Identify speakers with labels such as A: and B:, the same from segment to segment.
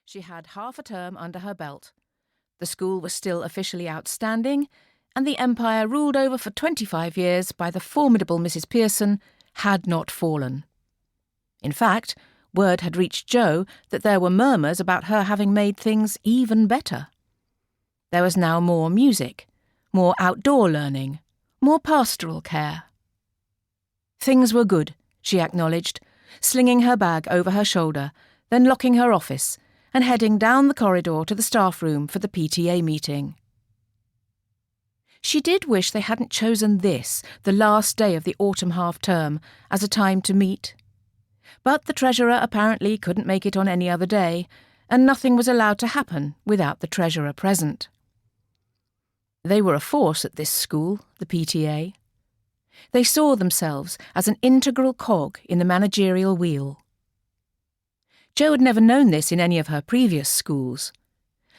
A: She had half a term under her belt. The school was still officially outstanding, and the empire ruled over for 25 years by the formidable Mrs. Pearson had not fallen. In fact, word had reached Jo that there were murmurs about her having made things even better. There was now more music, more outdoor learning, more pastoral care. Things were good, she acknowledged, slinging her bag over her shoulder, then locking her office and heading down the corridor to the staff room for the PTA meeting. She did wish they hadn't chosen this, the last day of the autumn half-term, as a time to meet. But the treasurer apparently couldn't make it on any other day, and nothing was allowed to happen without the treasurer present. They were a force at this school, the PTA. They saw themselves as an integral cog in the managerial wheel. Jo had never known this in any of her previous schools.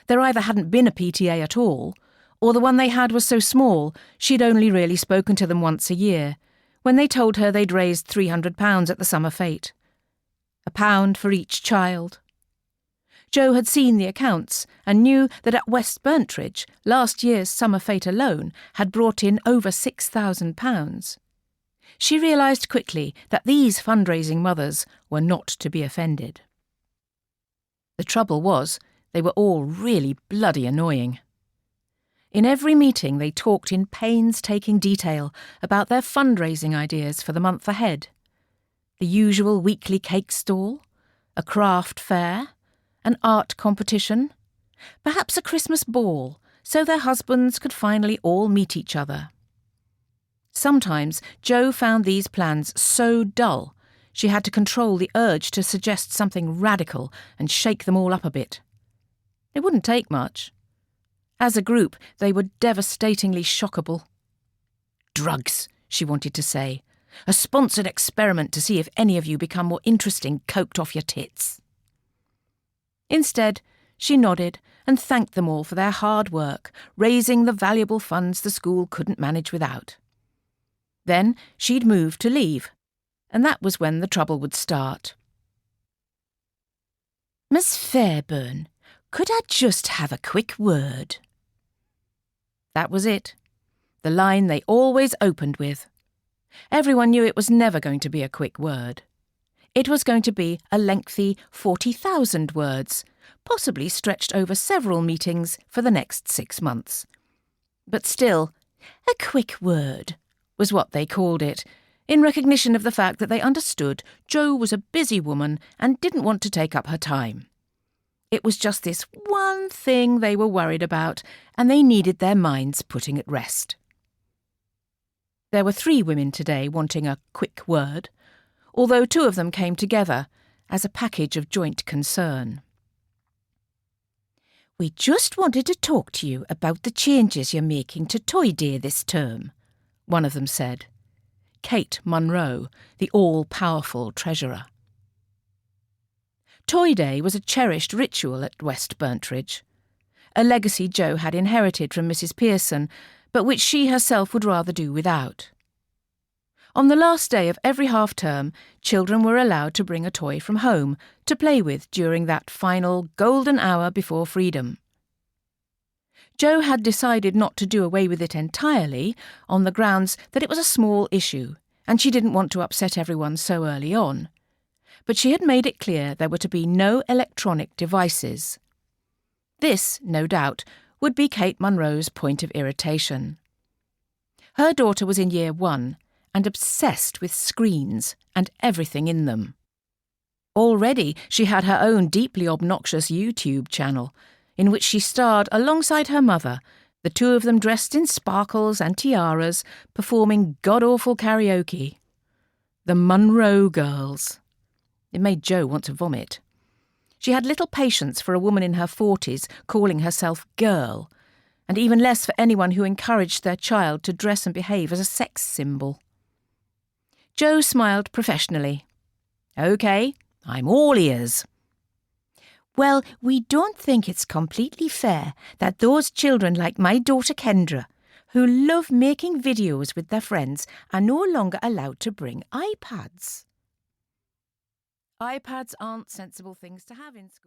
A: There either hadn't been a PTA at all, or the one they had was so small she'd only really spoken to them once a year, when they told her they'd raised £300 at the summer fete. £1 for each child. Jo had seen the accounts and knew that at West Burntridge, last year's summer fete alone had brought in over £6,000. She realised quickly that these fundraising mothers were not to be offended. The trouble was, they were all really bloody annoying. In every meeting they talked in painstaking detail about their fundraising ideas for the month ahead. The usual weekly cake stall, a craft fair, an art competition, perhaps a Christmas ball, so their husbands could finally all meet each other. Sometimes Jo found these plans so dull she had to control the urge to suggest something radical and shake them all up a bit. It wouldn't take much. As a group, they were devastatingly shockable. "Drugs," she wanted to say. "A sponsored experiment to see if any of you become more interesting coked off your tits." Instead, she nodded and thanked them all for their hard work, raising the valuable funds the school couldn't manage without. Then she'd move to leave, and that was when the trouble would start. "Miss Fairburn, could I just have a quick word?" That was it, the line they always opened with. Everyone knew it was never going to be a quick word. It was going to be a lengthy 40,000 words, possibly stretched over several meetings for the next 6 months. But still, a quick word was what they called it, in recognition of the fact that they understood Jo was a busy woman and didn't want to take up her time. It was just this one thing they were worried about, and they needed their minds putting at rest. There were 3 women today wanting a quick word, although 2 of them came together as a package of joint concern. "We just wanted to talk to you about the changes you're making to Toy Day this term," one of them said. Kate Munro, the all-powerful treasurer. Toy Day was a cherished ritual at West Burntridge, a legacy Jo had inherited from Mrs. Pearson, but which she herself would rather do without. On the last day of every half-term, children were allowed to bring a toy from home to play with during that final golden hour before freedom. Jo had decided not to do away with it entirely, on the grounds that it was a small issue, and she didn't want to upset everyone so early on. But she had made it clear there were to be no electronic devices. This, no doubt, would be Kate Munro's point of irritation. Her daughter was in Year 1 and obsessed with screens and everything in them. Already she had her own deeply obnoxious YouTube channel, in which she starred alongside her mother, the 2 of them dressed in sparkles and tiaras, performing god-awful karaoke. The Munro Girls. It made Jo want to vomit. She had little patience for a woman in her 40s calling herself girl, and even less for anyone who encouraged their child to dress and behave as a sex symbol. Jo smiled professionally. "OK, I'm all ears." "Well, we don't think it's completely fair that those children like my daughter Kendra, who love making videos with their friends, are no longer allowed to bring iPads." iPads aren't sensible things to have in school.